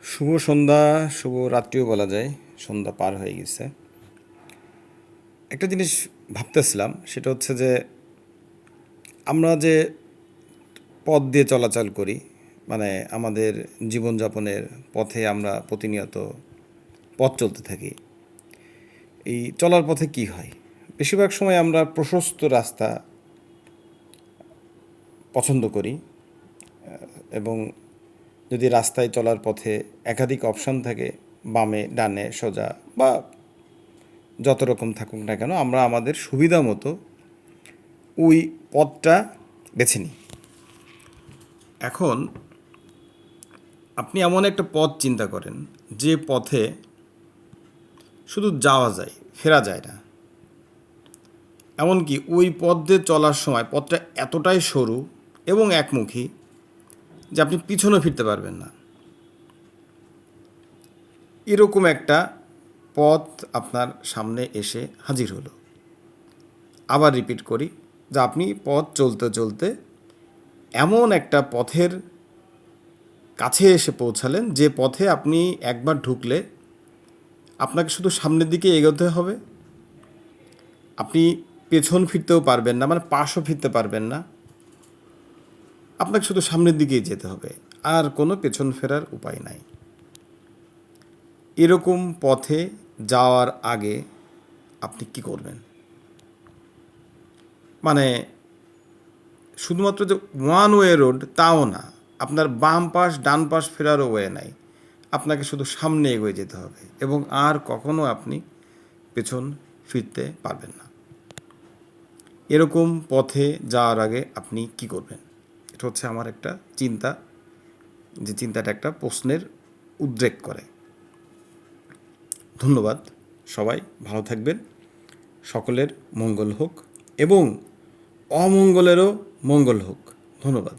শুভ সন্ধ্যা, শুভ রাত্রিও বলা যায়। সন্ধ্যা পার হয়ে গেছে। একটা জিনিস ভাবতেছিলাম, সেটা হচ্ছে যে আমরা যে পথ দিয়ে চলাচল করি, মানে আমাদের জীবনযাপনের পথে আমরা প্রতিনিয়ত পথ চলতে থাকি। এই চলার পথে কি হয়? বেশিরভাগ সময় আমরা প্রশস্ত রাস্তা পছন্দ করি, এবং যদি রাস্তায় চলার পথে একাধিক অপশন থাকে, বামে, ডানে, সোজা বা যত রকম থাকুক না কেন, আমরা আমাদের সুবিধা মতো ওই পথটা বেছে নিই। এখন আপনি এমন একটা পথ চিন্তা করেন যে পথে শুধু যাওয়া যায়, ফেরা যায় না। এমনকি ওই পথ দিয়ে চলার সময় পথটা এতটাই সরু এবং একমুখী যে আপনি পিছনে ফিরতে পারবেন না। এরকম একটা পথ আপনার সামনে এসে হাজির হলো। আবার রিপিট করি, যে আপনি পথ চলতে চলতে এমন একটা পথের কাছে এসে পৌঁছালেন যে পথে আপনি একবার ঢুকলে আপনাকে শুধু সামনের দিকে এগোতে হবে। আপনি পেছন ফিরতেও পারবেন না, মানে পাশও ফিরতে পারবেন না। আপনাকে শুধু সামনের দিকেই যেতে হবে, আর কোনো পেছন ফেরার উপায় নাই। এরকম পথে যাওয়ার আগে আপনি কি করবেন? মানে শুধুমাত্র যে ওয়ান ওয়ে রোড তাও না, আপনার বাম পাশ ডান পাশ ফেরারও ওয়ে নাই। আপনাকে শুধু সামনে এগিয়ে যেতে হবে এবং আর কখনো আপনি পেছন ফিরতে পারবেন না। এরকম পথে যাওয়ার আগে আপনি কি করবেন? এটা হচ্ছে আমার একটা চিন্তা, যে চিন্তাটা একটা প্রশ্নের উদ্রেক করে। ধন্যবাদ। সবাই ভালো থাকবেন। সকলের মঙ্গল হোক এবং অমঙ্গলেরও মঙ্গল হোক। ধন্যবাদ।